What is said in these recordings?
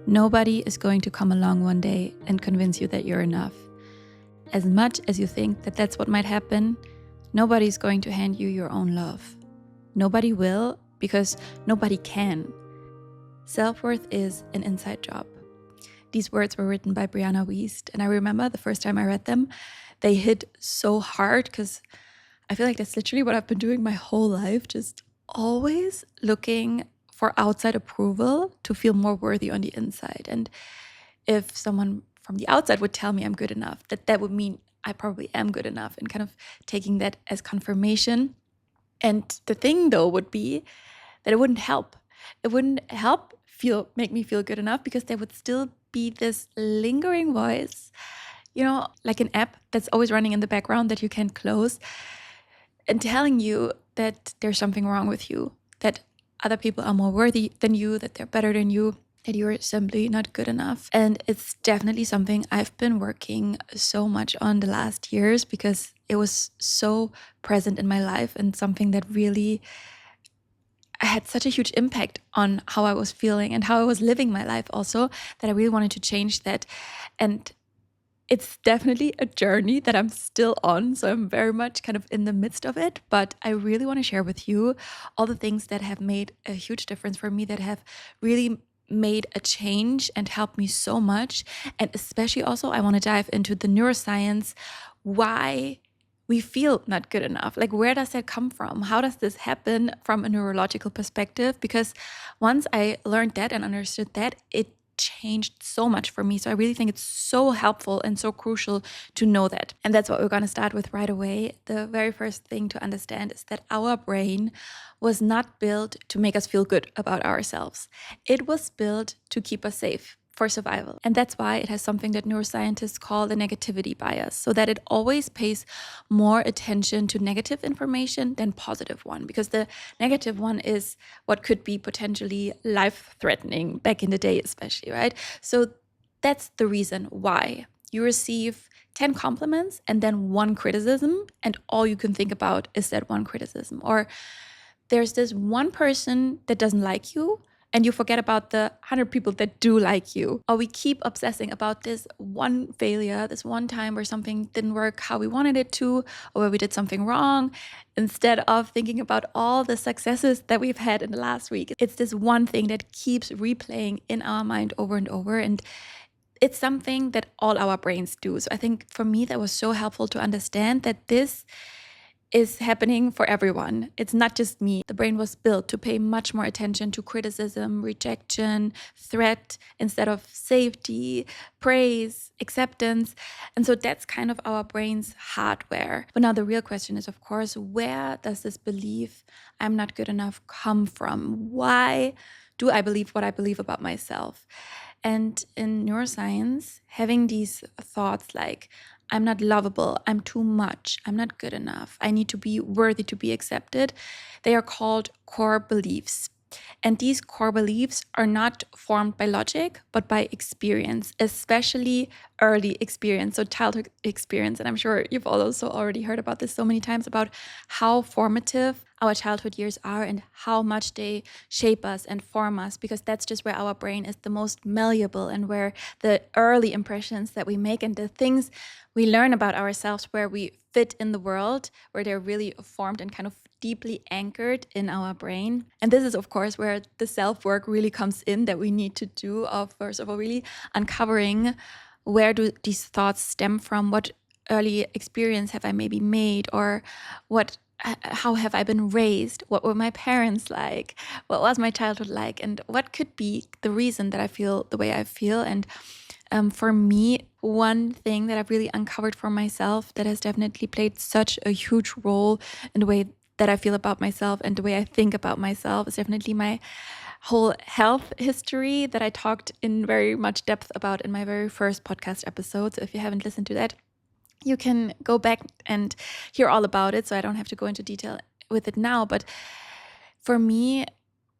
Nobody is going to come along one day and convince you that you're enough. As much as you think that that's what might happen, nobody's going to hand you your own love. Nobody will, because nobody can. Self-worth is an inside job. These words were written by Brianna Wiest, and I remember the first time I read them, they hit so hard because I feel like that's literally what I've been doing my whole life, just always looking for outside approval to feel more worthy on the inside. And if someone from the outside would tell me I'm good enough, that would mean I probably am good enough, and kind of taking that as confirmation. And the thing though would be that it wouldn't help. It wouldn't help make me feel good enough, because there would still be this lingering voice, like an app that's always running in the background that you can't close, and telling you that there's something wrong with you, that other people are more worthy than you, that they're better than you, that you're simply not good enough. And it's definitely something I've been working so much on the last years, because it was so present in my life and something that really had such a huge impact on how I was feeling and how I was living my life also, that I really wanted to change that. And it's definitely a journey that I'm still on. So I'm very much kind of in the midst of it. But I really want to share with you all the things that have made a huge difference for me, that have really made a change and helped me so much. And especially also, I want to dive into the neuroscience, why we feel not good enough. Like, where does that come from? How does this happen from a neurological perspective? Because once I learned that and understood that, it changed so much for me. So I really think it's so helpful and so crucial to know that. And that's what we're going to start with right away. The very first thing to understand is that our brain was not built to make us feel good about ourselves. It was built to keep us safe, for survival. And that's why it has something that neuroscientists call the negativity bias, so that it always pays more attention to negative information than positive one, because the negative one is what could be potentially life-threatening back in the day, especially, right? So that's the reason why you receive 10 compliments and then one criticism, and all you can think about is that one criticism. Or there's this one person that doesn't like you, and you forget about the 100 people that do like you. Or we keep obsessing about this one failure, this one time where something didn't work how we wanted it to, or where we did something wrong, instead of thinking about all the successes that we've had in the last week. It's this one thing that keeps replaying in our mind over and over. And it's something that all our brains do. So I think for me, that was so helpful to understand that this is happening for everyone. It's not just me. The brain was built to pay much more attention to criticism, rejection, threat, instead of safety, praise, acceptance. And so that's kind of our brain's hardware. But now the real question is, of course, where does this belief I'm not good enough come from? Why do I believe what I believe about myself? And in neuroscience, having these thoughts like, I'm not lovable, I'm too much, I'm not good enough, I need to be worthy to be accepted, they are called core beliefs. And these core beliefs are not formed by logic, but by experience, especially early experience, so childhood experience. And I'm sure you've also already heard about this so many times, about how formative our childhood years are and how much they shape us and form us, because that's just where our brain is the most malleable, and where the early impressions that we make and the things we learn about ourselves, where we fit in the world, where they're really formed and kind of deeply anchored in our brain. And this is, of course, where the self-work really comes in, that we need to do, of first of all, really uncovering, where do these thoughts stem from? What early experience have I maybe made? Or how have I been raised? What were my parents like? What was my childhood like? And what could be the reason that I feel the way I feel? And for me, one thing that I've really uncovered for myself that has definitely played such a huge role in the way that I feel about myself and the way I think about myself is definitely my whole health history that I talked in very much depth about in my very first podcast episode. So if you haven't listened to that, you can go back and hear all about it. So I don't have to go into detail with it now. But for me,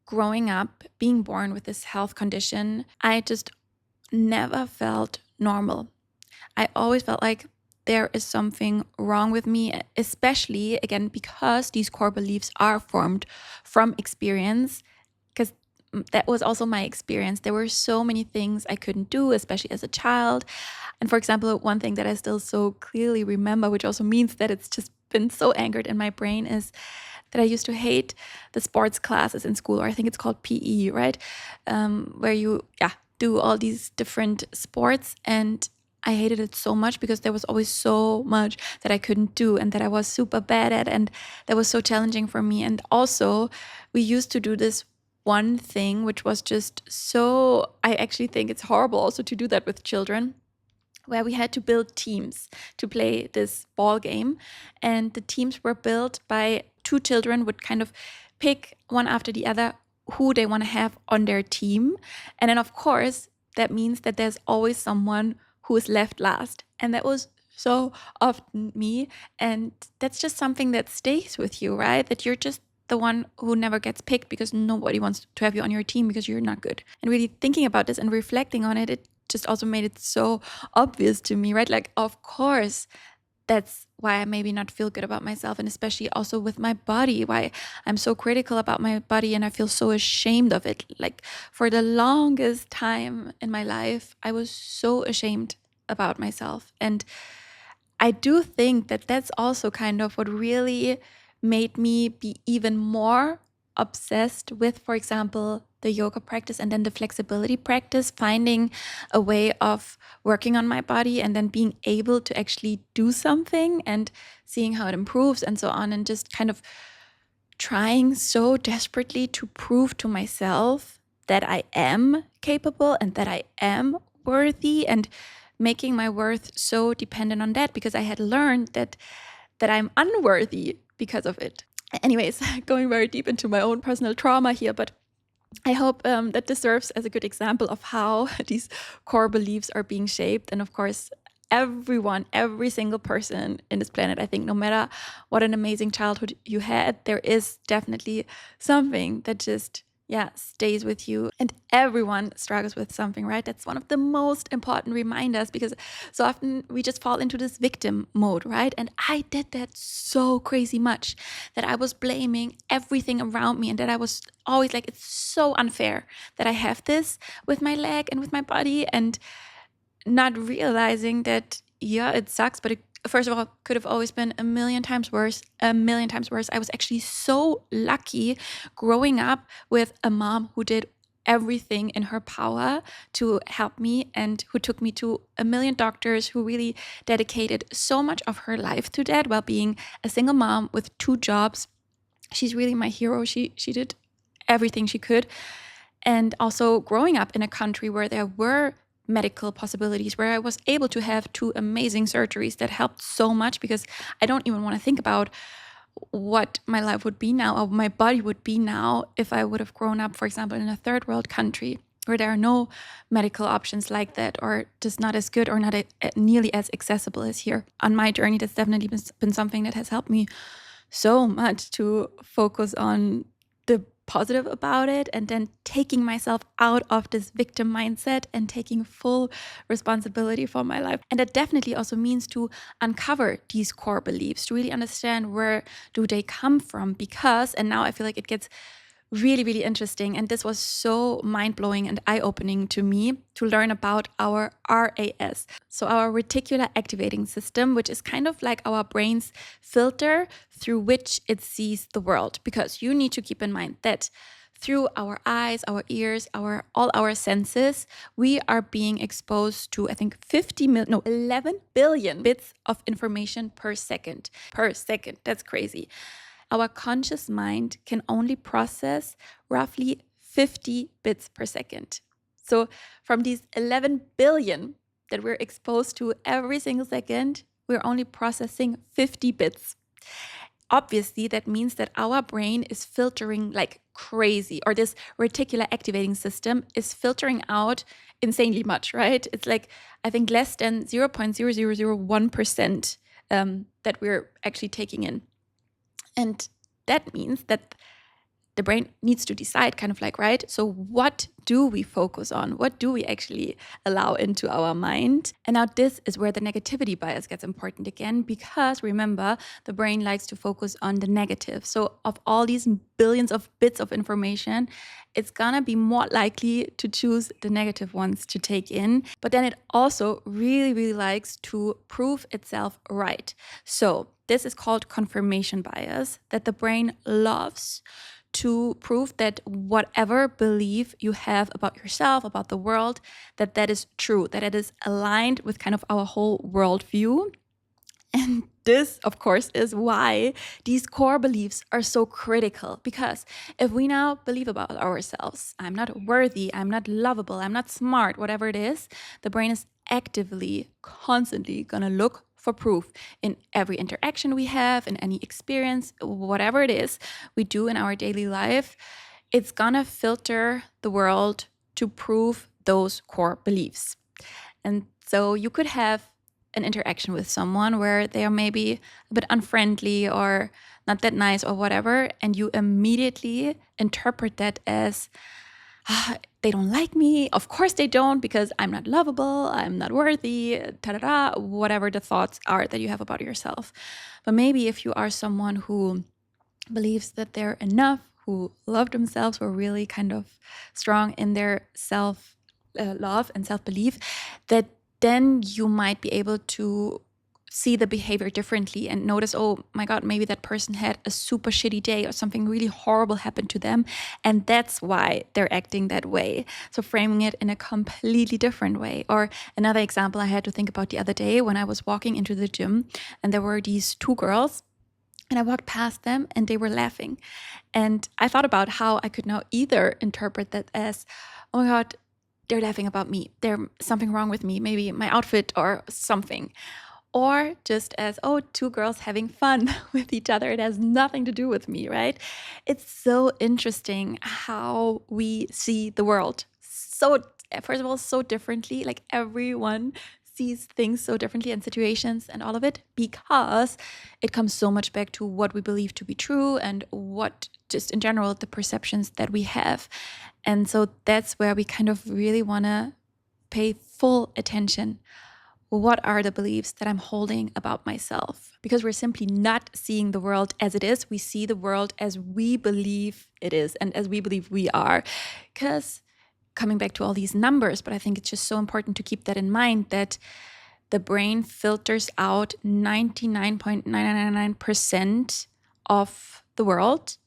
growing up, being born with this health condition, I just never felt normal. I always felt like there is something wrong with me, especially, again, because these core beliefs are formed from experience. Because that was also my experience. There were so many things I couldn't do, especially as a child. And for example, one thing that I still so clearly remember, which also means that it's just been so anchored in my brain, is that I used to hate the sports classes in school, or I think it's called PE, right? Where you do all these different sports. And I hated it so much because there was always so much that I couldn't do and that I was super bad at, and that was so challenging for me. And also, we used to do this one thing, which was just so, I actually think it's horrible also to do that with children, where we had to build teams to play this ball game. And the teams were built by two children would kind of pick one after the other who they want to have on their team. And then, of course, that means that there's always someone who is left last. And that was so often me. And that's just something that stays with you, right? That you're just the one who never gets picked because nobody wants to have you on your team because you're not good. And really thinking about this and reflecting on it, it just also made it so obvious to me, right? Like, of course, that's why I maybe not feel good about myself, and especially also with my body, why I'm so critical about my body and I feel so ashamed of it. Like, for the longest time in my life, I was so ashamed about myself. And I do think that that's also kind of what really made me be even more obsessed with, for example, the yoga practice and then the flexibility practice, finding a way of working on my body and then being able to actually do something and seeing how it improves and so on, and just kind of trying so desperately to prove to myself that I am capable and that I am worthy, and making my worth so dependent on that because I had learned that I'm unworthy because of it. Anyways, going very deep into my own personal trauma here, but I hope that this serves as a good example of how these core beliefs are being shaped. And of course, everyone, every single person in this planet, I think, no matter what an amazing childhood you had, there is definitely something that just stays with you. And everyone struggles with something, right? That's one of the most important reminders, because so often we just fall into this victim mode, right? And I did that so crazy much that I was blaming everything around me, and that I was always like, it's so unfair that I have this with my leg and with my body, and not realizing that, it sucks, but it, first of all, could have always been a million times worse. I was actually so lucky growing up with a mom who did everything in her power to help me, and who took me to a million doctors, who really dedicated so much of her life to that, while being a single mom with 2 jobs. She's really my hero. She did everything she could. And also growing up in a country where there were medical possibilities, where I was able to have 2 amazing surgeries that helped so much, because I don't even want to think about what my life would be now, or my body would be now, if I would have grown up, for example, in a third world country where there are no medical options like that, or just not as good, or not nearly as accessible as here. On my journey, that's definitely been something that has helped me so much to focus on the positive about it, and then taking myself out of this victim mindset and taking full responsibility for my life. And that definitely also means to uncover these core beliefs, to really understand where do they come from, because, and now I feel like it gets really, really interesting. And this was so mind-blowing and eye-opening to me to learn about our RAS. So our reticular activating system, which is kind of like our brain's filter through which it sees the world. Because you need to keep in mind that through our eyes, our ears, all our senses, we are being exposed to, I think, 11 billion bits of information per second. Per second, that's crazy. Our conscious mind can only process roughly 50 bits per second. So from these 11 billion that we're exposed to every single second, we're only processing 50 bits. Obviously, that means that our brain is filtering like crazy, or this reticular activating system is filtering out insanely much, right? It's like, I think, less than 0.0001% that we're actually taking in. And that means that the brain needs to decide kind of like, right? So what do we focus on? What do we actually allow into our mind? And now this is where the negativity bias gets important again, because remember, the brain likes to focus on the negative. So of all these billions of bits of information, it's gonna be more likely to choose the negative ones to take in. But then it also really, really likes to prove itself right. So this is called confirmation bias, that the brain loves to prove that whatever belief you have about yourself, about the world, that that is true, that it is aligned with kind of our whole worldview. And this, of course, is why these core beliefs are so critical. Because if we now believe about ourselves, I'm not worthy, I'm not lovable, I'm not smart, whatever it is, the brain is actively, constantly gonna look for proof in every interaction we have, in any experience, whatever it is we do in our daily life. It's gonna filter the world to prove those core beliefs. And so you could have an interaction with someone where they are maybe a bit unfriendly or not that nice or whatever, and you immediately interpret that as, they don't like me. Of course they don't, because I'm not lovable, I'm not worthy, ta-da-da, whatever the thoughts are that you have about yourself. But maybe if you are someone who believes that they're enough, who love themselves, who are really kind of strong in their self love and self-belief, that then you might be able to see the behavior differently and notice, oh my God, maybe that person had a super shitty day or something really horrible happened to them, and that's why they're acting that way. So framing it in a completely different way. Or another example I had to think about the other day, when I was walking into the gym and there were these two girls, and I walked past them and they were laughing. And I thought about how I could now either interpret that as, oh my God, they're laughing about me, there's something wrong with me, maybe my outfit or something. Or just as, oh, two girls having fun with each other. It has nothing to do with me, right? It's so interesting how we see the world. So, first of all, so differently. Like everyone sees things so differently and situations and all of it, because it comes so much back to what we believe to be true and what, just in general, the perceptions that we have. And so that's where we kind of really want to pay full attention. What are the beliefs that I'm holding about myself? Because we're simply not seeing the world as it is. We see the world as we believe it is and as we believe we are. Because coming back to all these numbers, but I think it's just so important to keep that in mind, that the brain filters out 99.999% of the world.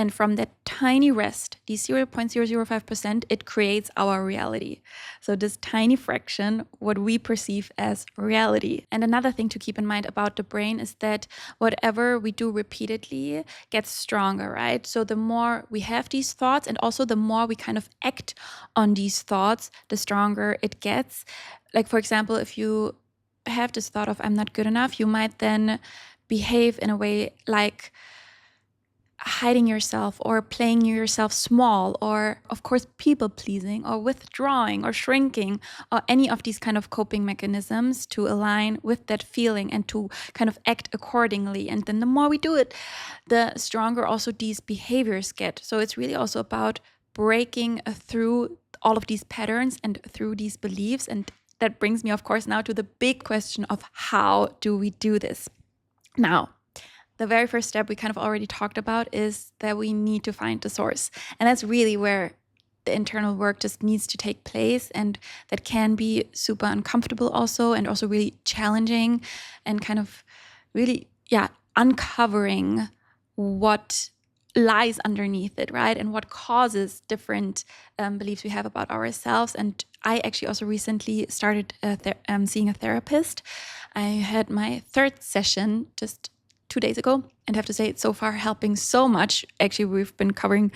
And from that tiny rest, the 0.005%, it creates our reality. So this tiny fraction, what we perceive as reality. And another thing to keep in mind about the brain is that whatever we do repeatedly gets stronger, right? So the more we have these thoughts, and also the more we kind of act on these thoughts, the stronger it gets. Like, for example, if you have this thought of I'm not good enough, you might then behave in a way like hiding yourself or playing yourself small, or of course people pleasing or withdrawing or shrinking, or any of these kind of coping mechanisms to align with that feeling and to kind of act accordingly. And then the more we do it, the stronger also these behaviors get. So it's really also about breaking through all of these patterns and through these beliefs. And that brings me, of course, now to the big question of how do we do this? Now, the very first step we kind of already talked about is that we need to find the source. And that's really where the internal work just needs to take place. And that can be super uncomfortable also, and also really challenging, and kind of really, uncovering what lies underneath it, right? And what causes different beliefs we have about ourselves. And I actually also recently started seeing a therapist. I had my third session just 2 days ago, and have to say it's so far helping so much. Actually, we've been covering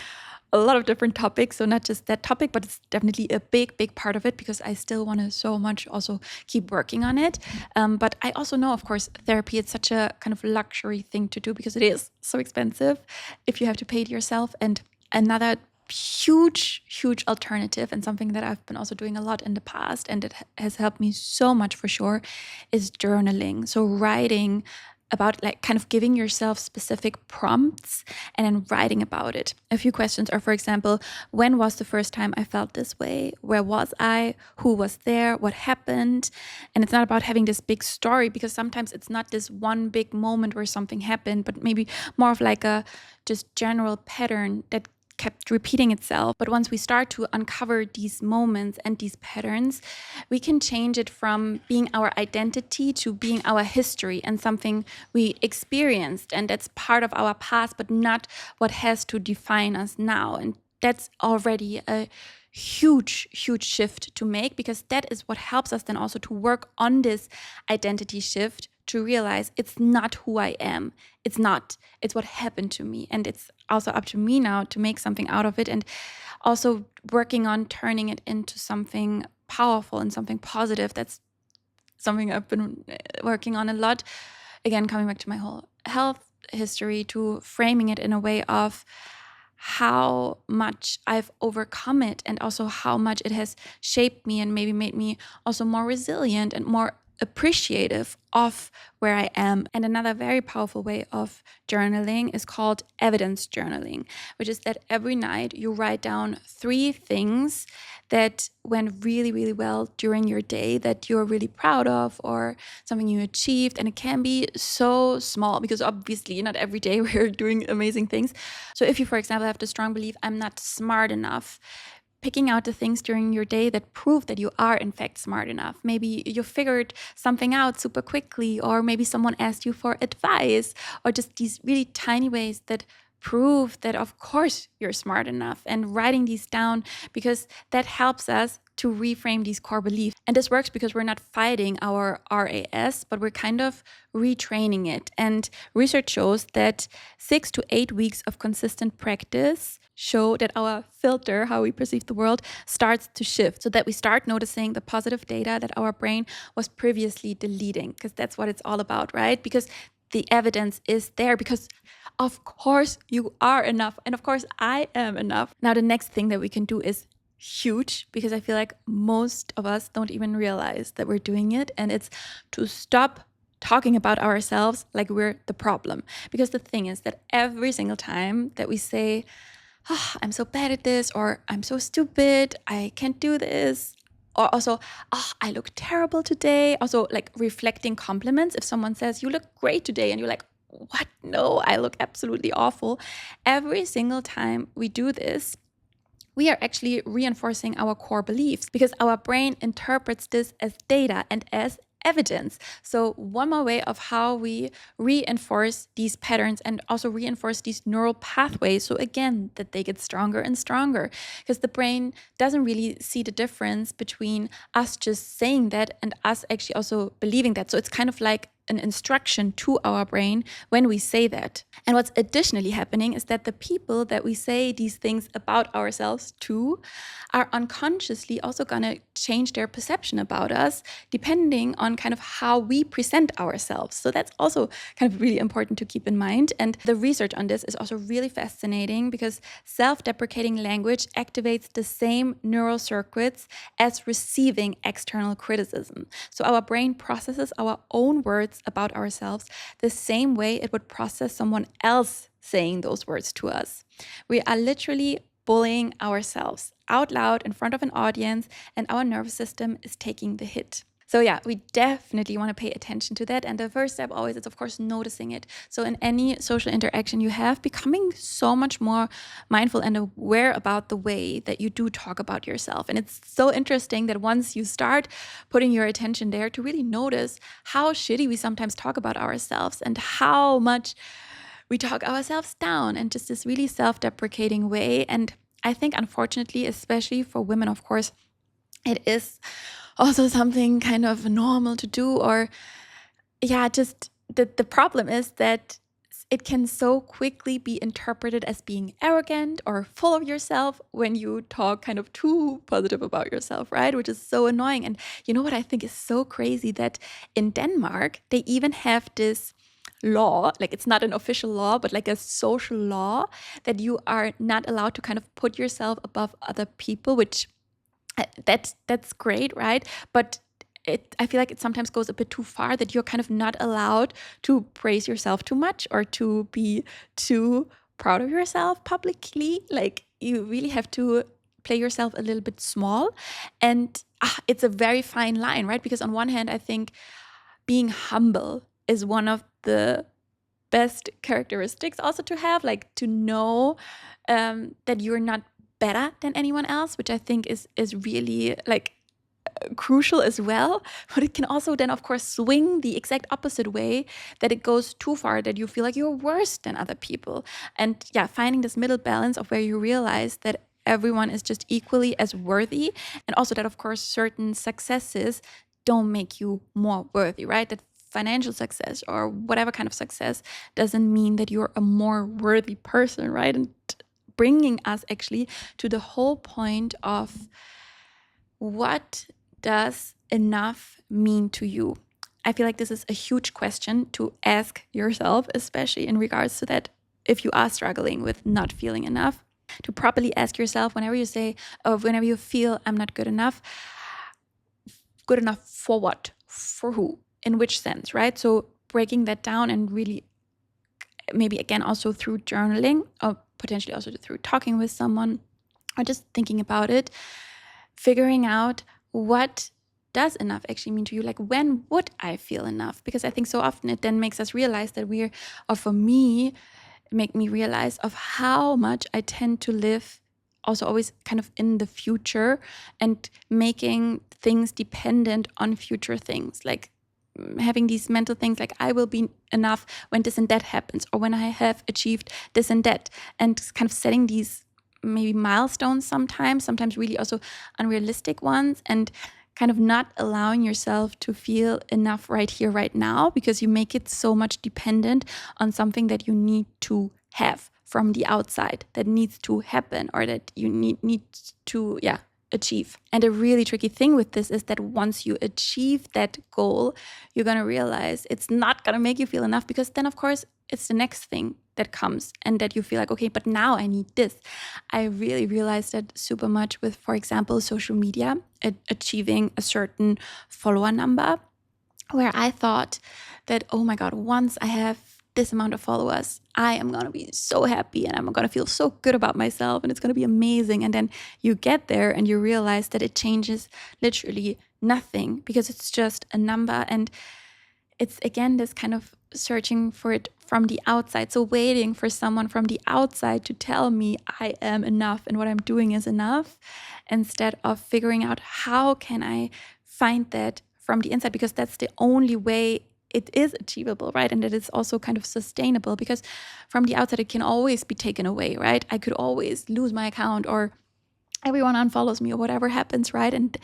a lot of different topics, so not just that topic, but it's definitely a big part of it, because I still want to so much also keep working on it. But I also know, of course, therapy is such a kind of luxury thing to do, because it is so expensive if you have to pay it yourself. And another huge alternative, and something that I've been also doing a lot in the past, and it has helped me so much for sure, is journaling. So writing about like kind of giving yourself specific prompts and then writing about it. A few questions are, for example, when was the first time I felt this way? Where was I? Who was there? What happened? And it's not about having this big story, because sometimes it's not this one big moment where something happened, but maybe more of like a just general pattern that kept repeating itself. But once we start to uncover these moments and these patterns, we can change it from being our identity to being our history and something we experienced. And that's part of our past, but not what has to define us now. And that's already a huge shift to make, because that is what helps us then also to work on this identity shift, to realize it's not who I am. It's not. It's what happened to me. And it's also up to me now to make something out of it, and also working on turning it into something powerful and something positive. That's something I've been working on a lot. Again, coming back to my whole health history, to framing it in a way of how much I've overcome it, and also how much it has shaped me and maybe made me also more resilient and more appreciative of where I am. And another very powerful way of journaling is called evidence journaling, which is that every night you write down 3 things that went really well during your day that you're really proud of, or something you achieved. And it can be so small, because obviously not every day we're doing amazing things. So if you, for example, have the strong belief, I'm not smart enough, picking out the things during your day that prove that you are in fact smart enough. Maybe you figured something out super quickly, or maybe someone asked you for advice, or just these really tiny ways that prove that of course you're smart enough, and writing these down, because that helps us to reframe these core beliefs. And this works because we're not fighting our RAS, but we're kind of retraining it. And research shows that 6 to 8 weeks of consistent practice show that our filter, how we perceive the world, starts to shift, so that we start noticing the positive data that our brain was previously deleting, because that's what it's all about, right? Because the evidence is there, because of course you are enough, and of course I am enough. Now the next thing that we can do is huge, because I feel like most of us don't even realize that we're doing it, and it's to stop talking about ourselves like we're the problem. Because the thing is that every single time that we say, oh, I'm so bad at this, or I'm so stupid, I can't do this, or also, oh, I look terrible today. Also, like reflecting compliments. If someone says, you look great today, and you're like, what? No, I look absolutely awful. Every single time we do this, we are actually reinforcing our core beliefs, because our brain interprets this as data and as evidence. So one more way of how we reinforce these patterns and also reinforce these neural pathways, so again, that they get stronger and stronger, because the brain doesn't really see the difference between us just saying that and us actually also believing that. So it's kind of like an instruction to our brain when we say that. And what's additionally happening is that the people that we say these things about ourselves to are unconsciously also going to change their perception about us, depending on kind of how we present ourselves. So that's also kind of really important to keep in mind. And the research on this is also really fascinating, because self-deprecating language activates the same neural circuits as receiving external criticism. So our brain processes our own words about ourselves the same way it would process someone else saying those words to us. We are literally bullying ourselves out loud in front of an audience, and our nervous system is taking the hit. So yeah, we definitely want to pay attention to that. And the first step always is, of course, noticing it. So in any social interaction you have, becoming so much more mindful and aware about the way that you do talk about yourself. And it's so interesting that once you start putting your attention there, to really notice how shitty we sometimes talk about ourselves, and how much we talk ourselves down in just this really self-deprecating way. And I think, unfortunately, especially for women, of course, it is also something kind of normal to do. Or yeah, just the problem is that it can so quickly be interpreted as being arrogant or full of yourself when you talk kind of too positive about yourself, right? Which is so annoying. And you know what I think is so crazy? That in Denmark, they even have this law, like it's not an official law, but like a social law, that you are not allowed to kind of put yourself above other people, which that's great, right? But I feel like it sometimes goes a bit too far, that you're kind of not allowed to praise yourself too much or to be too proud of yourself publicly. Like, you really have to play yourself a little bit small. And it's a very fine line, right? Because on one hand, I think being humble is one of the best characteristics also to have, like to know that you're not better than anyone else, which I think is really like crucial as well. But it can also then, of course, swing the exact opposite way, that it goes too far, that you feel like you're worse than other people. And yeah, finding this middle balance of where you realize that everyone is just equally as worthy, and also that, of course, certain successes don't make you more worthy, right? That financial success or whatever kind of success doesn't mean that you're a more worthy person, right? And bringing us actually to the whole point of what does enough mean to you? I feel like this is a huge question to ask yourself, especially in regards to that, if you are struggling with not feeling enough, to properly ask yourself whenever you say, or whenever you feel I'm not good enough for what? For who? In which sense, right? So breaking that down, and really maybe again also through journaling, or potentially also through talking with someone, or just thinking about it, figuring out what does enough actually mean to you? Like, when would I feel enough? Because I think so often it then makes us realize that or for me, make me realize of how much I tend to live also always kind of in the future, and making things dependent on future things, like having these mental things like I will be enough when this and that happens, or when I have achieved this and that, and kind of setting these maybe milestones, sometimes really also unrealistic ones, and kind of not allowing yourself to feel enough right here, right now, because you make it so much dependent on something that you need to have from the outside, that needs to happen, or that you need to achieve. And a really tricky thing with this is that once you achieve that goal, you're going to realize it's not going to make you feel enough, because then of course it's the next thing that comes, and that you feel like, okay, but now I need this. I really realized that super much with, for example, social media, achieving a certain follower number, where I thought that, oh my God, once I have this amount of followers, I am going to be so happy, and I'm going to feel so good about myself, and it's going to be amazing. And then you get there and you realize that it changes literally nothing, because it's just a number. And it's again this kind of searching for it from the outside. So waiting for someone from the outside to tell me I am enough and what I'm doing is enough, instead of figuring out how can I find that from the inside, because that's the only way it is achievable, right? And that it's also kind of sustainable, because from the outside it can always be taken away, right? I could always lose my account, or everyone unfollows me, or whatever happens, right? And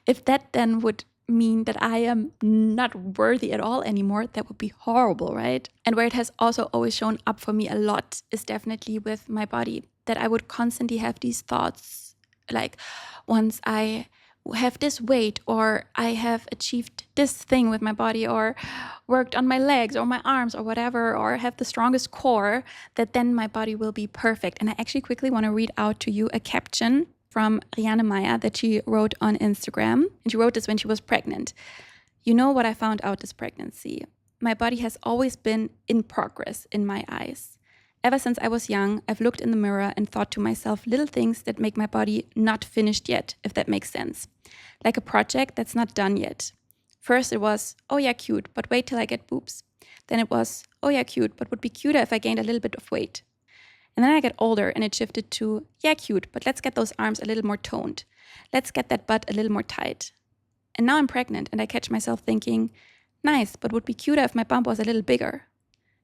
if that then would mean that I am not worthy at all anymore, that would be horrible, right? And where it has also always shown up for me a lot is definitely with my body, that I would constantly have these thoughts like, once I have this weight, or I have achieved this thing with my body, or worked on my legs or my arms or whatever, or have the strongest core, that then my body will be perfect. And I actually quickly want to read out to you a caption from Rianne Meyer that she wrote on Instagram. And she wrote this when she was pregnant. You know what I found out this pregnancy? My body has always been in progress in my eyes. Ever since I was young, I've looked in the mirror and thought to myself little things that make my body not finished yet, if that makes sense. Like a project that's not done yet. First it was, oh yeah, cute, but wait till I get boobs. Then it was, oh yeah, cute, but would be cuter if I gained a little bit of weight. And then I got older and it shifted to, yeah, cute, but let's get those arms a little more toned. Let's get that butt a little more tight. And now I'm pregnant and I catch myself thinking, nice, but would be cuter if my bump was a little bigger.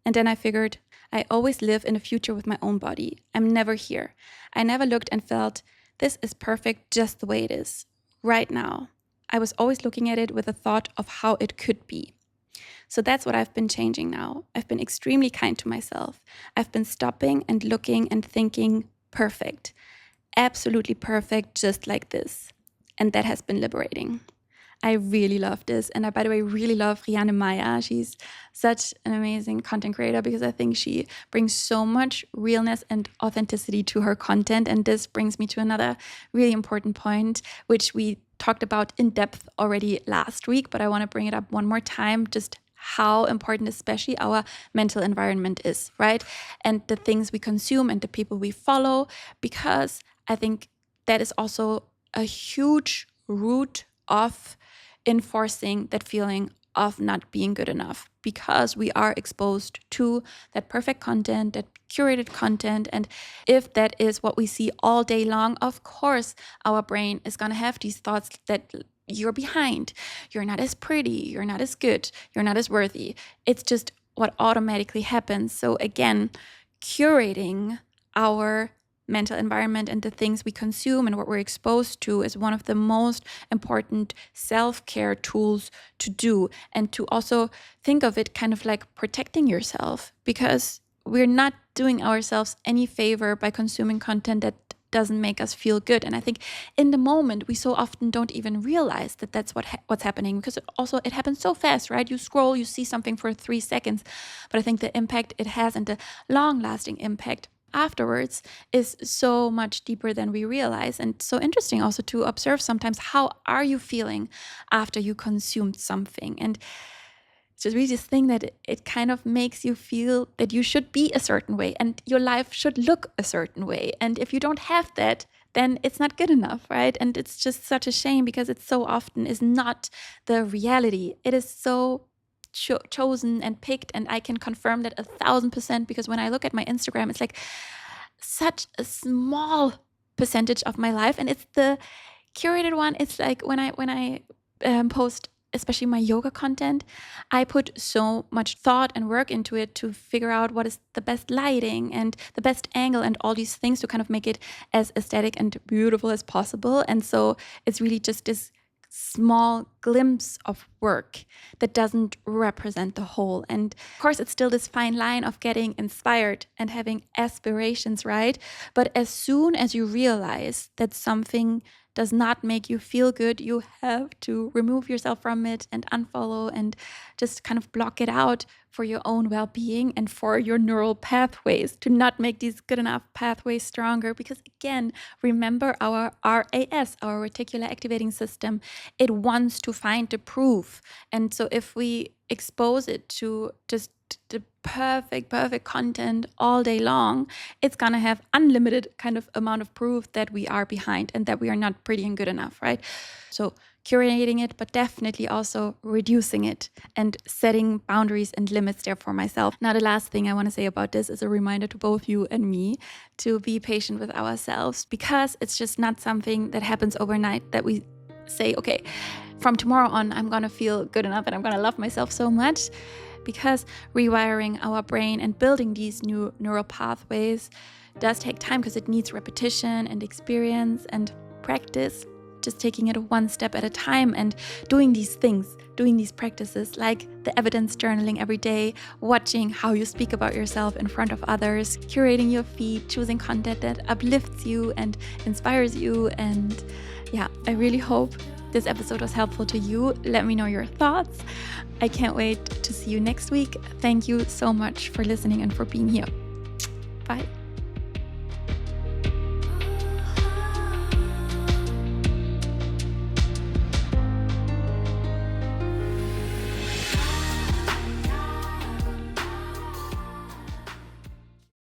And then I figured, I always live in the future with my own body. I'm never here. I never looked and felt, this is perfect just the way it is, right now. I was always looking at it with a thought of how it could be. So that's what I've been changing now. I've been extremely kind to myself. I've been stopping and looking and thinking, perfect, absolutely perfect, just like this. And that has been liberating. I really love this. And I, by the way, really love Rianne Maya. She's such an amazing content creator because I think she brings so much realness and authenticity to her content. And this brings me to another really important point, which we talked about in depth already last week, but I want to bring it up one more time, just how important especially our mental environment is, right? And the things we consume and the people we follow, because I think that is also a huge root of enforcing that feeling of not being good enough, because we are exposed to that perfect content, that curated content. And if that is what we see all day long, of course, our brain is going to have these thoughts that you're behind, you're not as pretty, you're not as good, you're not as worthy. It's just what automatically happens. So again, curating our mental environment and the things we consume and what we're exposed to is one of the most important self-care tools to do, and to also think of it kind of like protecting yourself, because we're not doing ourselves any favor by consuming content that doesn't make us feel good. And I think in the moment we so often don't even realize that that's what's happening, because it happens so fast, right? You scroll, you see something for 3 seconds, but I think the impact it has and the long-lasting impact afterwards is so much deeper than we realize. And so interesting also to observe sometimes, how are you feeling after you consumed something? And just really this thing that it kind of makes you feel that you should be a certain way and your life should look a certain way. And if you don't have that, then it's not good enough, right? And it's just such a shame, because it so often is not the reality. It is so chosen and picked, and I can confirm that 1,000%, because when I look at my Instagram, it's like such a small percentage of my life, and it's the curated one. It's like when I post especially my yoga content, I put so much thought and work into it to figure out what is the best lighting and the best angle and all these things to kind of make it as aesthetic and beautiful as possible. And so it's really just this small glimpse of work that doesn't represent the whole. And of course, it's still this fine line of getting inspired and having aspirations, right? But as soon as you realize that something does not make you feel good, you have to remove yourself from it and unfollow and just kind of block it out for your own well-being and for your neural pathways, to not make these good enough pathways stronger. Because again, remember our RAS, our reticular activating system, it wants to find the proof. And so if we expose it to just the perfect content all day long, it's gonna have unlimited kind of amount of proof that we are behind and that we are not pretty and good enough, right? So curating it, but definitely also reducing it and setting boundaries and limits there for myself. Now, the last thing I want to say about this is a reminder to both you and me to be patient with ourselves, because it's just not something that happens overnight, that we say, okay, from tomorrow on, I'm gonna feel good enough and I'm gonna love myself so much. Because rewiring our brain and building these new neural pathways does take time, because it needs repetition and experience and practice, just taking it one step at a time and doing these things, doing these practices like the evidence journaling every day, watching how you speak about yourself in front of others, curating your feed, choosing content that uplifts you and inspires you. And yeah, I really hope this episode was helpful to you. Let me know your thoughts. I can't wait to see you next week. Thank you so much for listening and for being here. Bye.